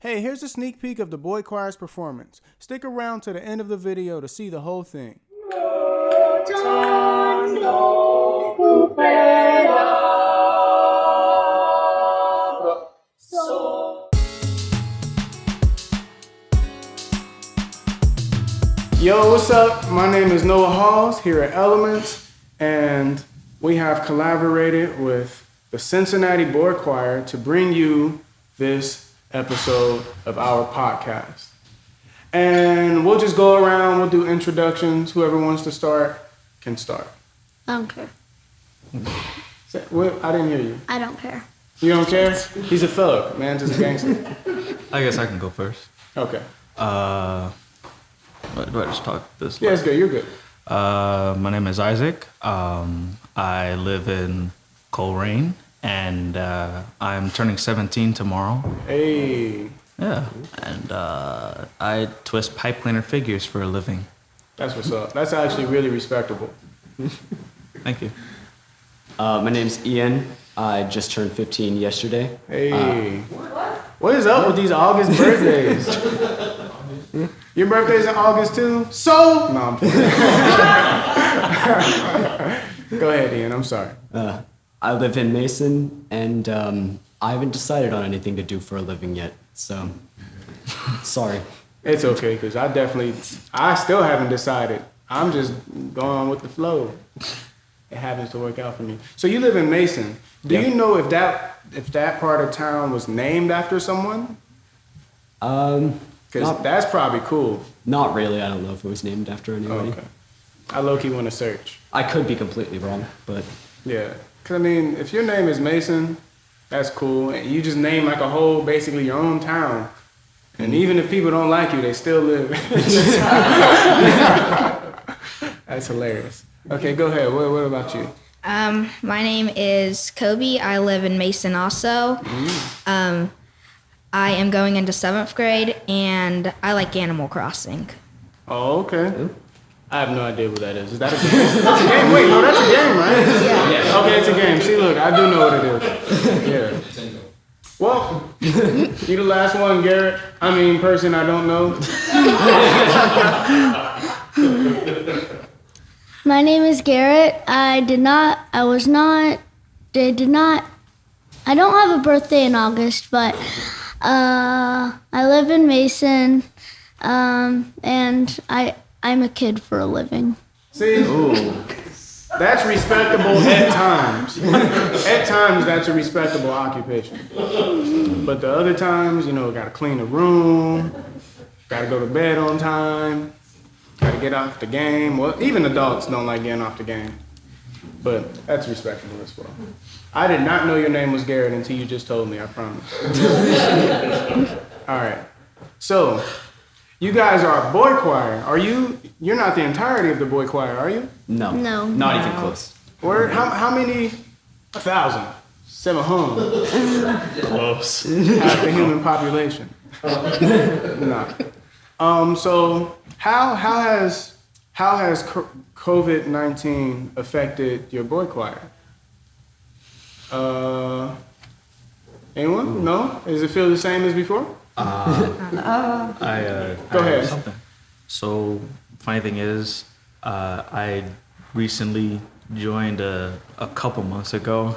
Hey, here's a sneak peek of the Boy Choir's performance. Stick around to the end of the video to see the whole thing. Yo, what's up? My name is Noah Halls here at Elementz, and we have collaborated with the Cincinnati Boy Choir to bring you this episode of our podcast. And we'll just go around, we'll do introductions. Whoever wants to start can start. I don't care. What? I didn't hear you. I don't care. You don't care? He's a thug, man, just a gangster. I guess I can go first. Okay. Do I just talk this? Yeah, it's good. You're good. My name is Isaac. I live in Coleraine, and I'm turning 17 tomorrow. Hey. Yeah, and I twist pipe cleaner figures for a living. That's what's up. That's actually really respectable. Thank you. My name's Ian. I just turned 15 yesterday. Hey. What is up with these August birthdays? Your birthday's in August too? So? No, I'm playing. Go ahead, Ian. I'm sorry. I live in Mason, and I haven't decided on anything to do for a living yet, so sorry. It's okay, because I still haven't decided. I'm just going with the flow. It happens to work out for me. So you live in Mason. Do you know if that part of town was named after someone? Because that's probably cool. Not really. I don't know if it was named after anybody. Okay. I low-key want to search. I could be completely wrong, but... Yeah. Because, I mean, if your name is Mason, that's cool. And you just name like a whole, basically your own town. And even if people don't like you, they still live. That's hilarious. Okay, go ahead. What about you? My name is Kobe. I live in Mason also. I am going into 7th grade, and I like Animal Crossing. Oh, okay. I have no idea what that is. Is that a game? That's a game? Wait, no, that's a game, right? Yeah. Okay, it's a game. See, look, I do know what it is. Yeah. Well, you the last one, Garrett. Person I don't know. My name is Garrett. I don't have a birthday in August, but I live in Mason, and I'm a kid for a living. See? Ooh. That's respectable at times. At times, that's a respectable occupation. But the other times, gotta clean the room, gotta go to bed on time, gotta get off the game. Well, even adults don't like getting off the game. But that's respectable as well. I did not know your name was Garrett until you just told me, I promise. All right. So, you guys are a boy choir. You're not the entirety of the boy choir, are you? No. No. Not even close. Or how many? 1,000. 700. Close. Half the human population. No. So how has COVID-19 affected your boy choir? Anyone? No? Does it feel the same as before? Go ahead. Something. So, funny thing is, I recently joined a couple months ago.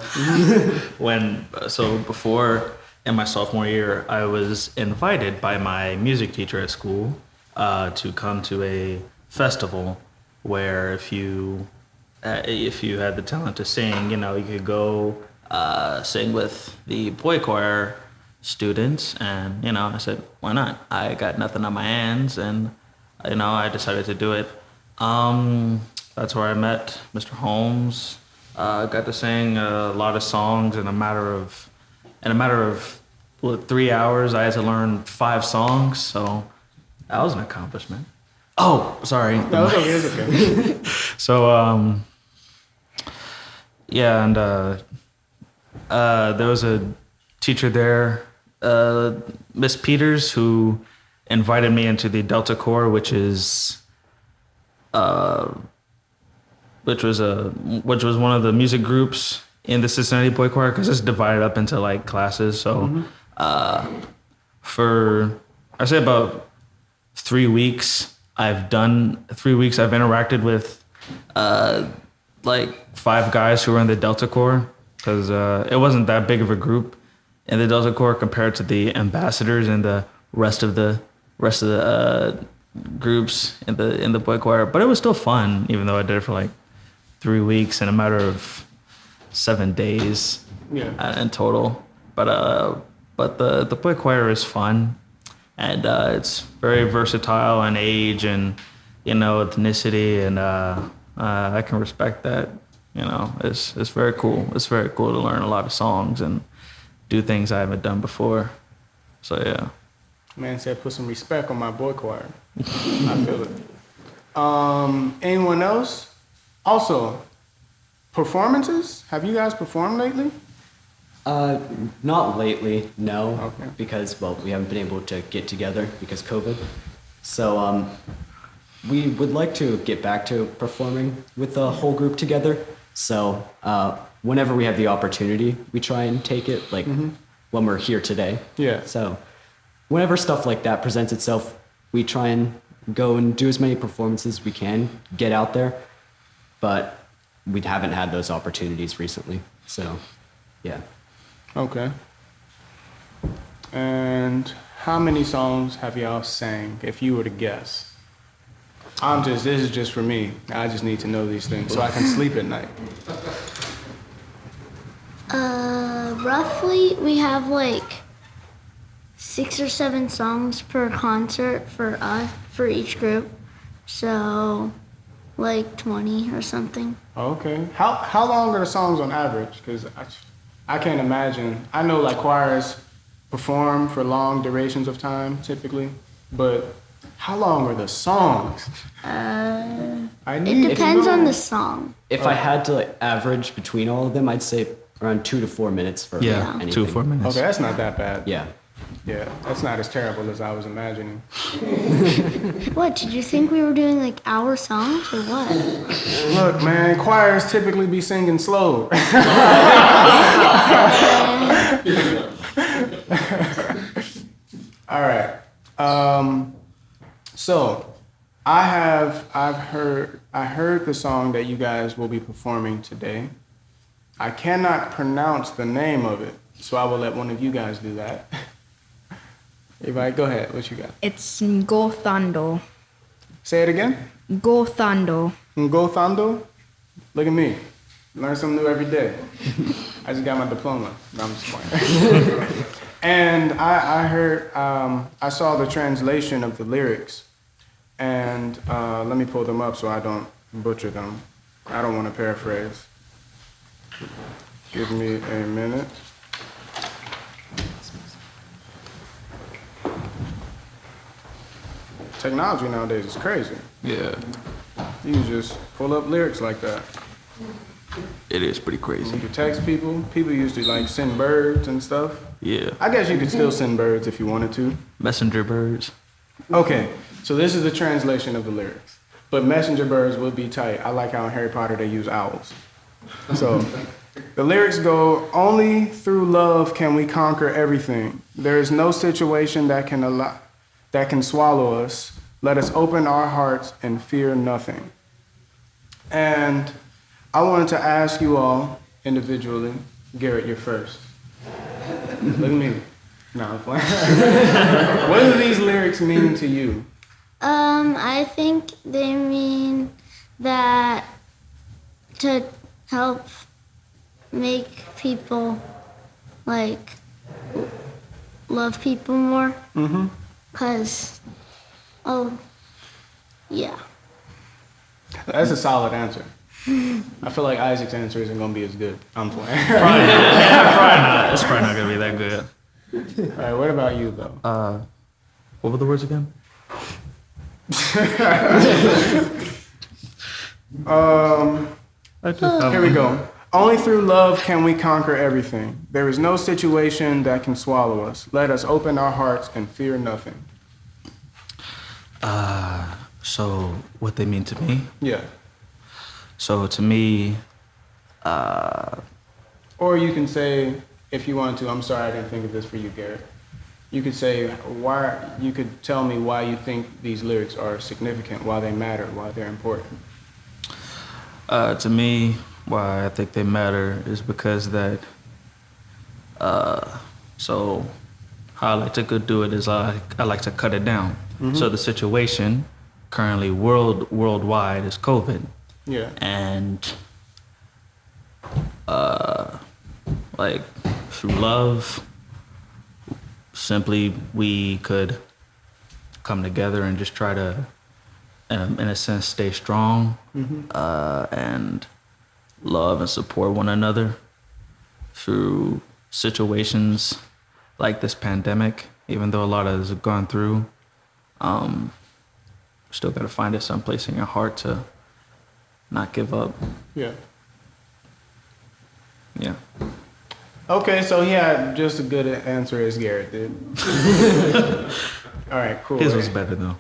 Before in my sophomore year, I was invited by my music teacher at school to come to a festival where if you had the talent to sing, you could go sing with the boy choir students, and I said, why not? I got nothing on my hands, and I decided to do it. That's where I met Mr. Holmes. Got to sing a lot of songs in a matter of 3 hours. I had to learn 5 songs, so that was an accomplishment. Oh, sorry. No, it's okay. So and there was a teacher there, Miss Peters, who invited me into the Delta Corps, which was one of the music groups in the Cincinnati Boy Choir, because it's divided up into like classes. So I say about 3 weeks. I've interacted with like 5 guys who were in the Delta Corps, because it wasn't that big of a group in the Delta Corps compared to the ambassadors and the rest of the groups in the Boy Choir. But it was still fun, even though I did it for like 3 weeks in a matter of 7 days in total. But the Boy Choir is fun, and it's very versatile in age and ethnicity, and I can respect that. It's very cool. It's very cool to learn a lot of songs and do things I haven't done before. So yeah. Man said, put some respect on my Boy Choir. I feel it. Anyone else? Also, performances? Have you guys performed lately? Not lately, no. Okay. Because, well, we haven't been able to get together because COVID. So, we would like to get back to performing with the whole group together. So, whenever we have the opportunity, we try and take it, like when we're here today. Yeah. So, whenever stuff like that presents itself, we try and go and do as many performances as we can, get out there. But we haven't had those opportunities recently. So, yeah. Okay. And how many songs have y'all sang, if you were to guess? This is just for me. I just need to know these things so I can sleep at night. Roughly, we have like 6 or 7 songs per concert for each group. So, like 20 or something. Okay. How long are the songs on average? Because I can't imagine. I know like choirs perform for long durations of time typically, but how long are the songs? It depends on the song. If I had to average between all of them, I'd say around 2 to 4 minutes for anything. 2 to 4 minutes. Okay, that's not that bad. Yeah. Yeah, that's not as terrible as I was imagining. What, did you think we were doing like hour songs or what? Look, man, choirs typically be singing slow. All right. So I heard the song that you guys will be performing today. I cannot pronounce the name of it, so I will let one of you guys do that. Everybody, go ahead. What you got? It's Ngothando. Say it again. Ngothando. Ngothando? Look at me. Learn something new every day. I just got my diploma. No, I'm just playing. And I heard, I saw the translation of the lyrics. And let me pull them up so I don't butcher them. I don't want to paraphrase. Give me a minute. Technology nowadays is crazy. Yeah, You can just pull up lyrics like that. it is pretty crazy. You can text people. People used to like send birds and stuff. Yeah, I guess you could still send birds if you wanted to. messenger birds. Okay, so this is the translation of the lyrics. But messenger birds would be tight. I like how in Harry Potter they use owls. So the lyrics go, only through love can we conquer everything. There is no situation that can swallow us. Let us open our hearts and fear nothing. And I wanted to ask you all individually. Garrett, you're first. Look at me. No, I'm playing. What do these lyrics mean to you? I think they mean that to help make people like love people more. Mm-hmm. 'Cause, yeah. That's a solid answer. I feel like Isaac's answer isn't going to be as good. I'm playing. Probably not. It's probably not gonna be that good. All right, what about you, though? What were the words again? Here we go. Only through love can we conquer everything. There is no situation that can swallow us. Let us open our hearts and fear nothing. So what they mean to me? Yeah. So to me, Or you can say, if you want to, I'm sorry I didn't think of this for you, Garrett. you could say why. You could tell me why you think these lyrics are significant, why they matter, why they're important. To me, why I think they matter is because that. So, how I like to go do it is I like to cut it down. So the situation currently worldwide is COVID. Yeah. And like through love, simply we could come together and just try to, in a sense, stay strong and love and support one another through situations like this pandemic. Even though a lot has gone through, still got to find it someplace in your heart to not give up. Yeah. Yeah. Okay, so he had just as good an answer as Garrett did. All right, cool. His was better though.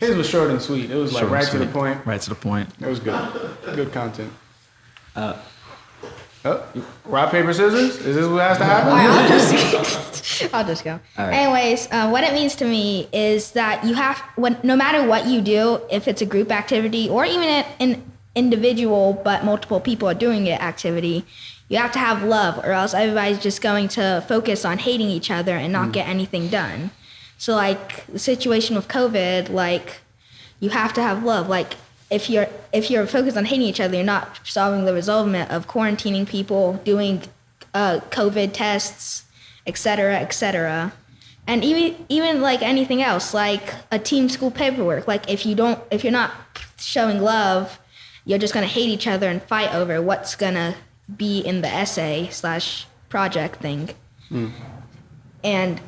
His was short and sweet. It was like Short and right to the sweet. point. Right to the point. It was good. Good content. Rock, paper, scissors? Is this what has to happen? I'll just go. All right. Anyways, what it means to me is that you have, no matter what you do, if it's a group activity or even an individual but multiple people are doing it activity, you have to have love, or else everybody's just going to focus on hating each other and not get anything done. So like the situation with COVID, like you have to have love. Like if you're focused on hating each other, you're not solving the resolvement of quarantining people, doing COVID tests, etc., etc. And even like anything else, like a team school paperwork. Like if you're not showing love, you're just gonna hate each other and fight over what's gonna be in the essay/project thing. And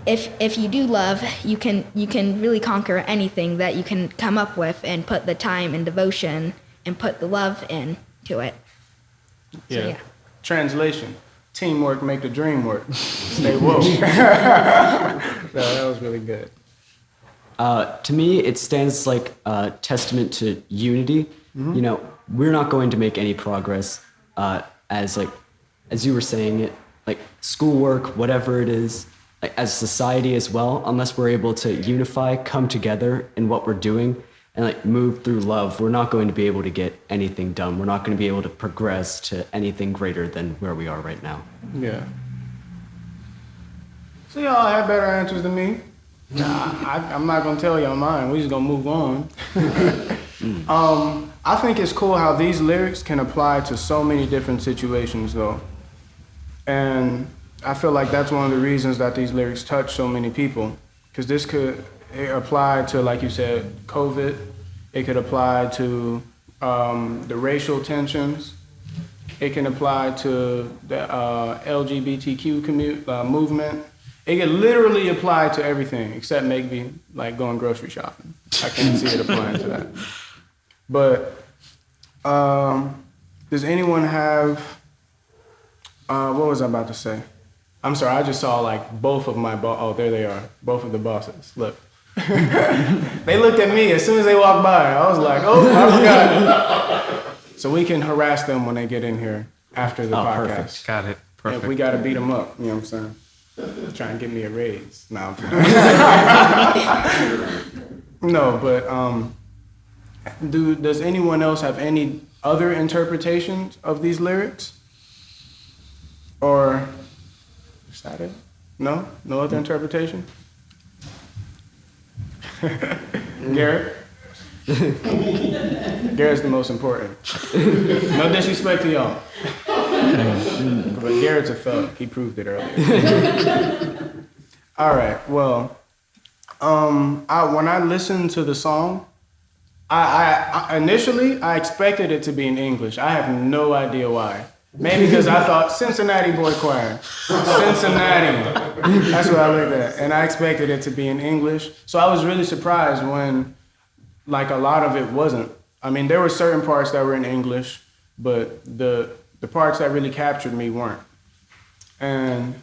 if you do love, you can really conquer anything that you can come up with and put the time and devotion and put the love into it. Yeah. So, yeah. Translation. Teamwork make the dream work. Stay woke. So that was really good. To me, it stands like a testament to unity. You know, we're not going to make any progress as you were saying it, like schoolwork, whatever it is, like as society as well, unless we're able to unify, come together in what we're doing and like move through love, we're not going to be able to get anything done. We're not going to be able to progress to anything greater than where we are right now. Yeah. So y'all have better answers than me. I'm not gonna tell y'all mine. We're just gonna move on. I think it's cool how these lyrics can apply to so many different situations, though. And I feel like that's one of the reasons that these lyrics touch so many people. Because this could apply to, like you said, COVID. It could apply to the racial tensions. It can apply to the LGBTQ movement. It could literally apply to everything except maybe like going grocery shopping. I can't see it applying to that. But does anyone have, what was I about to say? I'm sorry, I just saw like both of my, oh, there they are, both of the bosses, look. They looked at me as soon as they walked by. I was like, oh, I forgot. So we can harass them when they get in here after the podcast. Perfect. Got it. Perfect. If we got to beat them up, you know what I'm saying? Try and get me a raise. No, no, but does anyone else have any other interpretations of these lyrics? Or is that it? No? No other interpretation? Garrett? Garrett's the most important. No disrespect to y'all. But Garrett's a thug. He proved it earlier. All right. Well, when I listened to the song, I initially expected it to be in English. I have no idea why. Maybe because I thought Cincinnati Boy Choir. Cincinnati. That's what I looked at. And I expected it to be in English. So I was really surprised when, like, a lot of it wasn't. I mean, there were certain parts that were in English, but the parts that really captured me weren't. And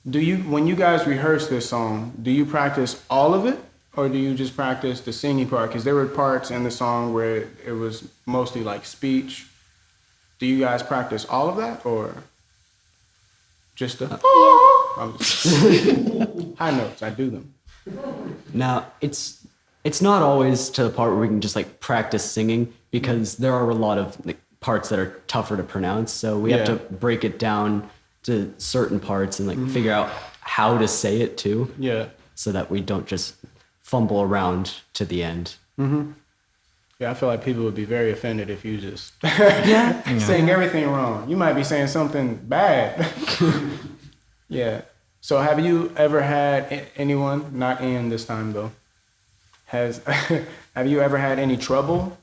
when you guys rehearse this song, do you practice all of it? Or do you just practice the singing part? Because there were parts in the song where it was mostly like speech. Do you guys practice all of that, or just the? High notes, I do them. Now, it's not always to the part where we can just like practice singing because there are a lot of like parts that are tougher to pronounce. So we have to break it down to certain parts and like figure out how to say it too. Yeah. So that we don't just fumble around to the end. Yeah, I feel like people would be very offended if you just saying everything wrong. You might be saying something bad. Yeah. So have you ever had anyone, not Ian this time though, have you ever had any trouble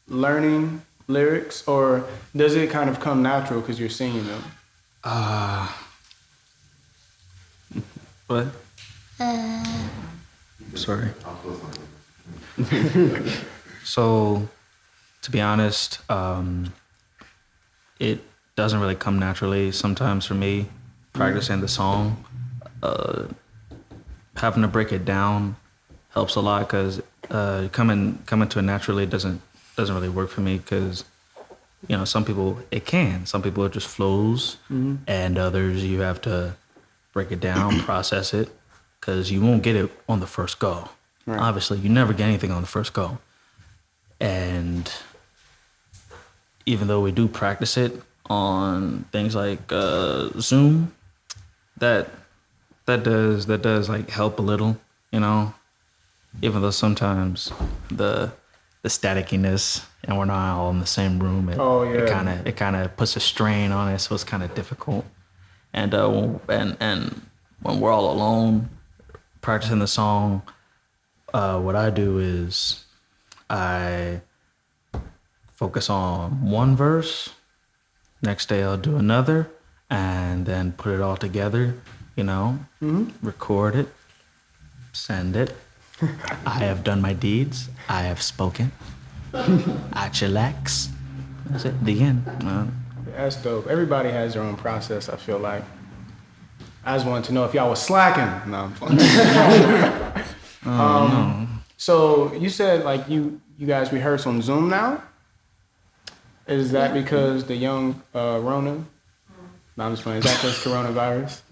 learning lyrics, or does it kind of come natural because you're singing them? What? Sorry. So, to be honest, it doesn't really come naturally sometimes for me. Practicing the song, having to break it down helps a lot because coming to it naturally doesn't really work for me because, you know, some people it can. Some people it just flows, and others you have to break it down, process it, because you won't get it on the first go. Right. Obviously, you never get anything on the first go. And even though we do practice it on things like Zoom, that does like help a little, you know. Even though sometimes the staticiness and we're not all in the same room, it kind of puts a strain on it, so it's kind of difficult. And when we're all alone practicing the song, what I do is I focus on one verse. Next day I'll do another, and then put it all together. You know, record it, send it. I have done my deeds. I have spoken. I chillax. That's it. The end. That's dope. Everybody has their own process, I feel like. I just wanted to know if y'all was slacking. No, I'm playing. So you said like you guys rehearse on Zoom now? Is that because the young Rona? No, I'm just playing. Is that because coronavirus?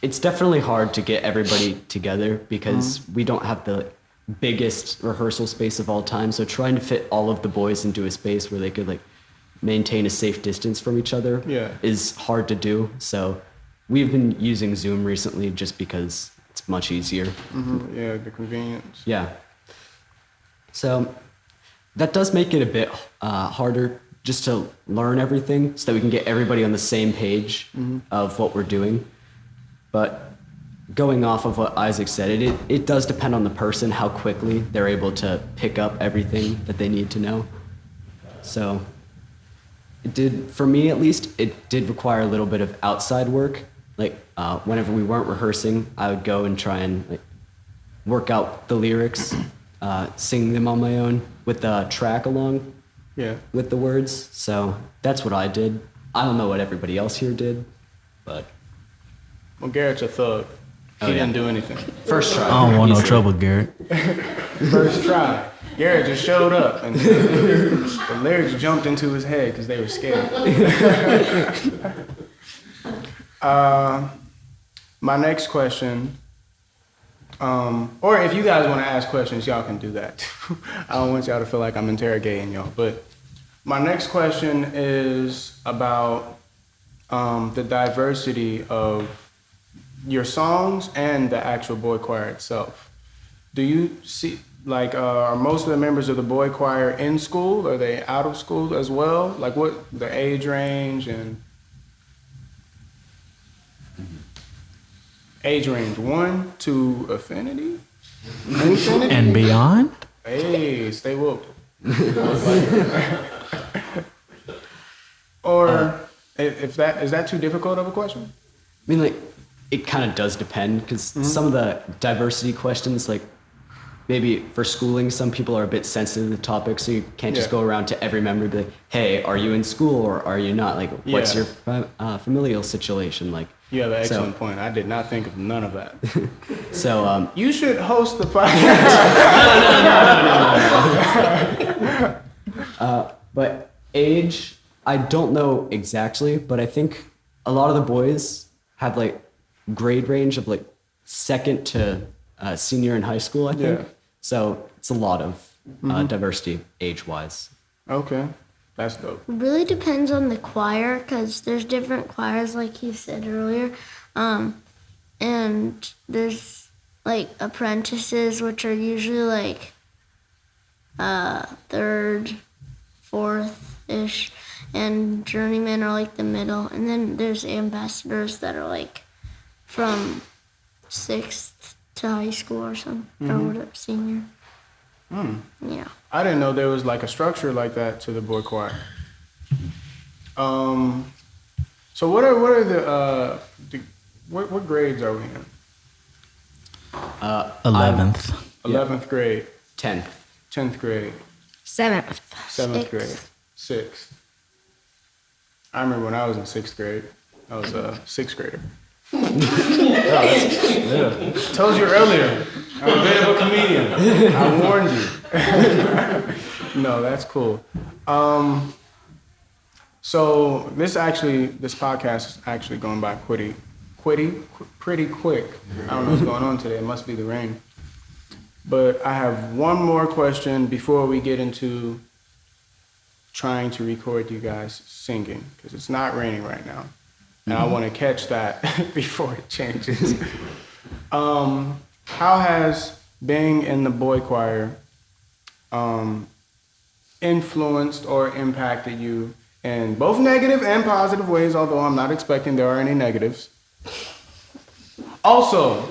It's definitely hard to get everybody together because we don't have the biggest rehearsal space of all time. So trying to fit all of the boys into a space where they could like maintain a safe distance from each other is hard to do. So we've been using Zoom recently just because it's much easier. Yeah, the convenience. Yeah. So that does make it a bit harder just to learn everything so that we can get everybody on the same page of what we're doing. But going off of what Isaac said, it does depend on the person, how quickly they're able to pick up everything that they need to know. So it did, for me at least, it did require a little bit of outside work. Like whenever we weren't rehearsing, I would go and try and like, work out the lyrics, sing them on my own with the track along with the words. So that's what I did. I don't know what everybody else here did, but... Well, Garrett's a thug. He didn't do anything. First try. I don't want no trouble, Garrett. First try. Garrett just showed up, and the lyrics jumped into his head because they were scared. My next question, or if you guys want to ask questions, y'all can do that. I don't want y'all to feel like I'm interrogating y'all. But my next question is about the diversity of your songs and the actual boy choir itself. Do you see, like, are most of the members of the boy choir in school? Are they out of school as well? Like, what the age range and age range 1 to affinity? Infinity? And beyond? Hey, stay woke. Or if that is that too difficult of a question? I mean, like, it kind of does depend because some of the diversity questions, like maybe for schooling, some people are a bit sensitive to the topic, so you can't just go around to every member and be like, hey, are you in school or are you not? Like, what's your familial situation like? You have an excellent point. I did not think of none of that. So you should host the podcast. But age, I don't know exactly, but I think a lot of the boys had like grade range of like second to senior in high school, I think. Yeah. So it's a lot of diversity age-wise. Okay, that's dope. It really depends on the choir because there's different choirs, like you said earlier. And there's like apprentices, which are usually like third, fourth-ish, and journeymen are like the middle. And then there's ambassadors that are like from sixth to high school or something, or whatever, senior. Yeah. I didn't know there was like a structure like that to the boy choir. So what are the what grades are we in? 11th. 11th grade, 10th. 10th grade, 7th. 7th grade, 6th. I remember when I was in 6th grade, I was a 6th grader. Told you earlier, I'm a bit of a comedian. I warned you. No, that's cool. So this podcast is actually going by pretty quick. I don't know what's going on today. It must be the rain. But I have one more question before we get into trying to record you guys singing, because it's not raining right now. And I want to catch that before it changes. How has being in the boy choir influenced or impacted you in both negative and positive ways, although I'm not expecting there are any negatives? Also,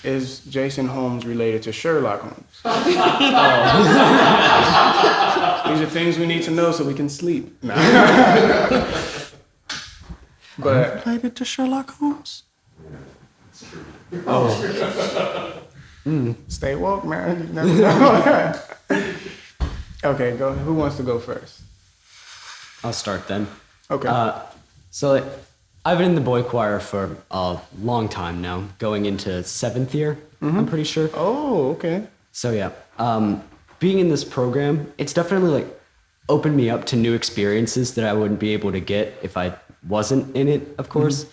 is Jason Holmes related to Sherlock Holmes? These are things we need to know so we can sleep. But Related to Sherlock Holmes? stay woke, man. You never know. Okay, go. Who wants to go first? I'll start then. Okay. So I've been in the boy choir for a long time now, going into 7th year, I'm pretty sure. Oh, okay. So yeah, being in this program, it's definitely like opened me up to new experiences that I wouldn't be able to get if I wasn't in it, of course.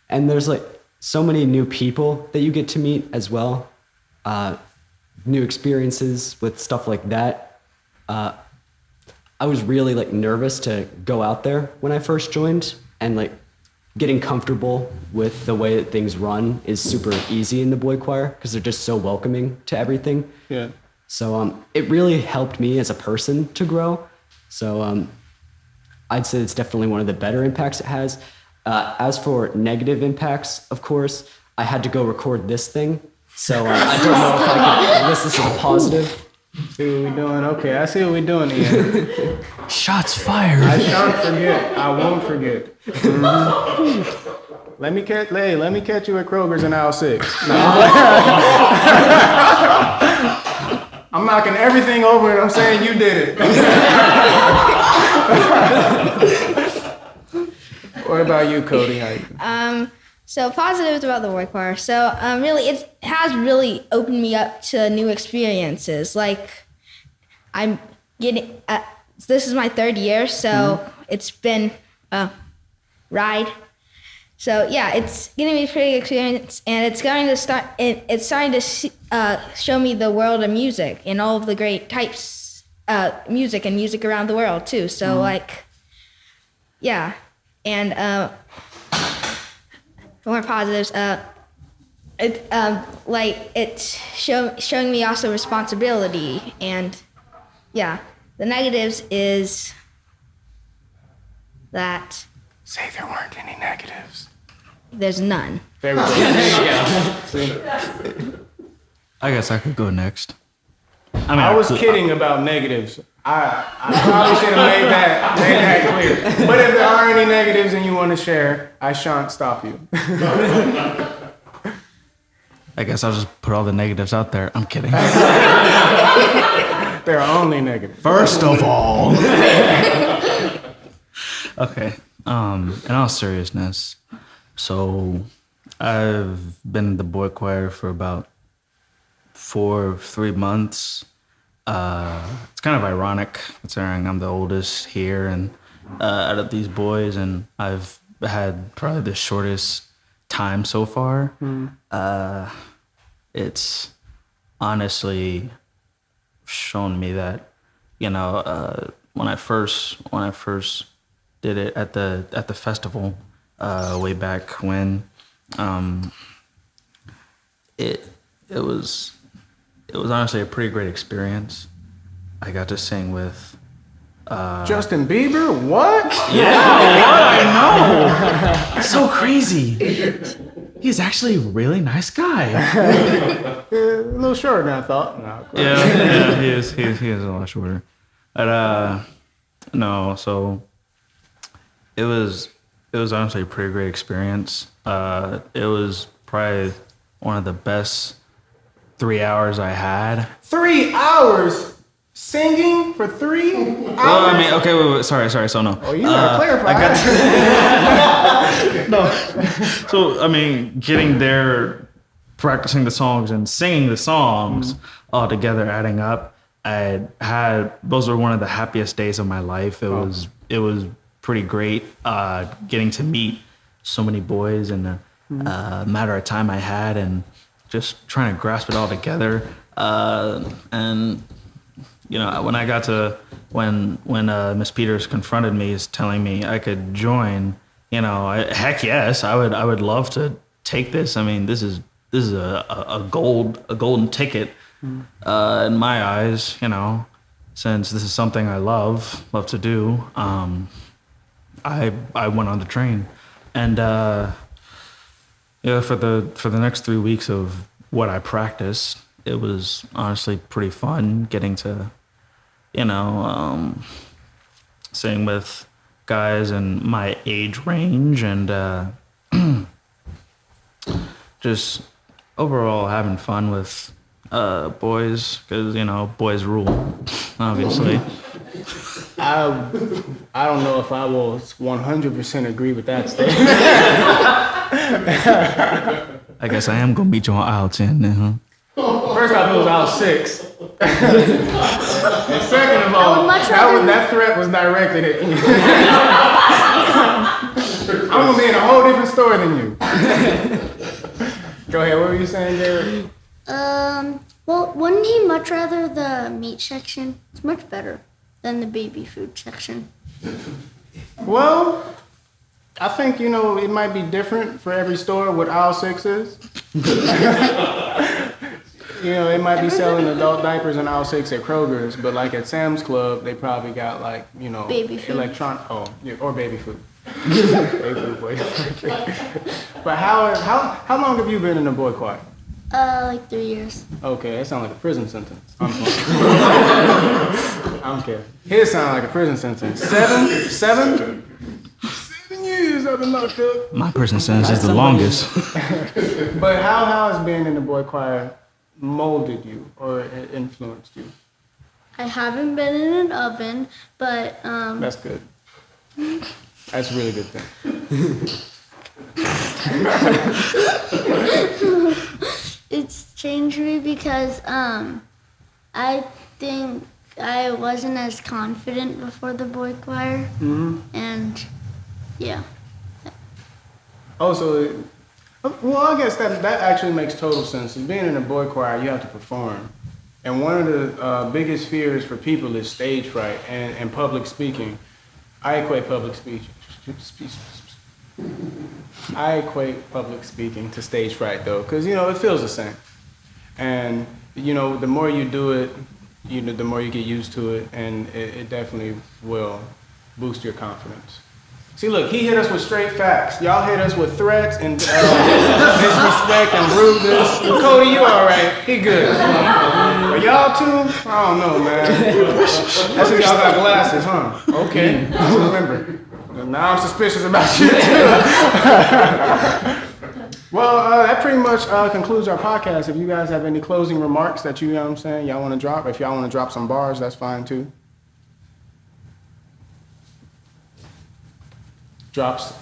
And there's like so many new people that you get to meet as well. New experiences with stuff like that. I was really like nervous to go out there when I first joined, and like getting comfortable with the way that things run is super easy in the boy choir because they're just so welcoming to everything. Yeah. So it really helped me as a person to grow. So I'd say it's definitely one of the better impacts it has. As for negative impacts, of course, I had to go record this thing. So I don't know if I can list this as a positive. See what we're doing? Okay, I see what we're doing, Ian. Shots fired. I shan't forget. I won't forget. Let me catch you at Kroger's in aisle 6. No. I'm knocking everything over and I'm saying you did it. What about you, Cody? How you? So positives about the boy choir. So really, it has really opened me up to new experiences. Like I'm getting, this is my 3rd year, so it's been a ride. So yeah, it's getting me a pretty good experience, and it's going to start. It's starting to show me the world of music and all of the great types music and music around the world too. So like, yeah, and more positives. It's showing me also responsibility, and yeah, the negatives is that Say there weren't any negatives. there's none. There we go. See? I guess I could go next. I was kidding about negatives. I probably should have made that clear. But if there are any negatives and you want to share, I shan't stop you. I guess I'll just put all the negatives out there. I'm kidding. There are only negatives. First of all. Okay. In all seriousness, so I've been in the boy choir for about 3 months. It's kind of ironic considering I'm the oldest here and out of these boys, and I've had probably the shortest time so far. It's honestly shown me that, when I first did it at the festival, way back when, it was honestly a pretty great experience. I got to sing with Justin Bieber? What? Yeah, what? I know. So crazy. He's actually a really nice guy. A little shorter than I thought. No, Yeah, he is. He is a lot shorter. But no, so it was honestly a pretty great experience. It was probably one of the best 3 hours I had. 3 hours singing for 3 hours? Well, I mean, okay, wait, sorry. So no. Oh, you gotta clarify. No. So I mean, getting there, practicing the songs and singing the songs all together, adding up. Those were one of the happiest days of my life. It was pretty great. Getting to meet so many boys in a matter of time I had, and just trying to grasp it all together. And when I got to when Miss Peters confronted me, is telling me I could join. Heck yes, I would love to take this. I mean, this is a golden ticket in my eyes. Since this is something I love to do. I went on the train, and for the next 3 weeks of what I practiced, it was honestly pretty fun getting to, sing with guys in my age range, and just overall having fun with boys, because boys rule, obviously. I don't know if I will 100% agree with that statement. I guess I am gonna beat you on aisle 10 then, huh? First off, it was aisle 6. And second of all, that threat was directed at you. I'm gonna be in a whole different story than you. Go ahead, what were you saying, Jared? Well, wouldn't he much rather the meat section? It's much better than the baby food section. Well, I think, it might be different for every store what aisle 6 is. They might be selling adult diapers in aisle 6 at Kroger's, but like at Sam's Club, they probably got baby food. Or baby food. Baby food, boy. But how long have you been in the boy choir? Like 3 years. Okay, that sounds like a prison sentence. I'm kidding. His sound like a prison sentence. 7? 7 years I've been locked up. My prison sentence is the longest. But how has being in the boy choir molded you or influenced you? I haven't been in an oven, but That's good. That's a really good thing. It's changed me because I think I wasn't as confident before the boy choir, and yeah. Oh, so I guess that actually makes total sense. Being in a boy choir, you have to perform, and one of the biggest fears for people is stage fright and public speaking. I equate public speaking to stage fright, though, because it feels the same. And the more you do it, the more you get used to it, and it definitely will boost your confidence. See, look, he hit us with straight facts. Y'all hit us with threats and disrespect and rudeness. Cody, you all right? He good. But y'all too? I don't know, man. That's if y'all got glasses, huh? Okay, I'll remember. Now I'm suspicious about you too. Well, that pretty much concludes our podcast. If you guys have any closing remarks that y'all want to drop, if y'all want to drop some bars, that's fine too. Drops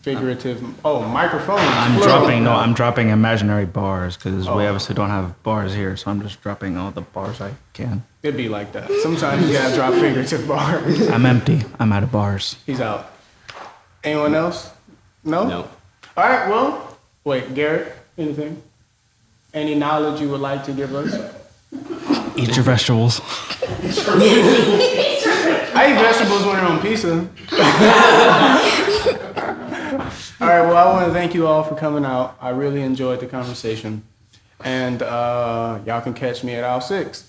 figurative. Oh, microphone. I'm dropping imaginary bars because we obviously don't have bars here, so I'm just dropping all the bars I can. It'd be like that. Sometimes you gotta drop figurative bars. I'm empty. I'm out of bars. He's out. Anyone else? No? No. All right, well, wait, Garrett, anything? Any knowledge you would like to give us? Eat your vegetables. I eat vegetables when they're on pizza. All right, well, I want to thank you all for coming out. I really enjoyed the conversation. And y'all can catch me at aisle 6.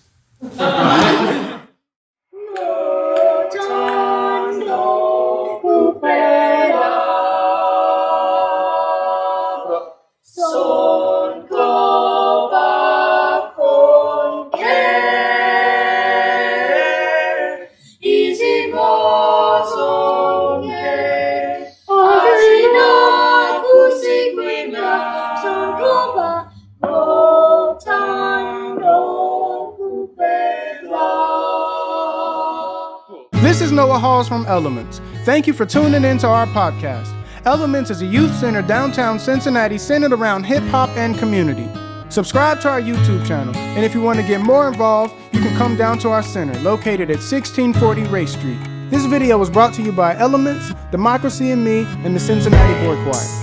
This is Noah Halls from Elementz. Thank you for tuning in to our podcast. Elementz is a youth center downtown Cincinnati centered around hip-hop and community. Subscribe to our YouTube channel, and if you want to get more involved, you can come down to our center, located at 1640 Race Street. This video was brought to you by Elementz, Democracy in Me, and the Cincinnati Boy Choir.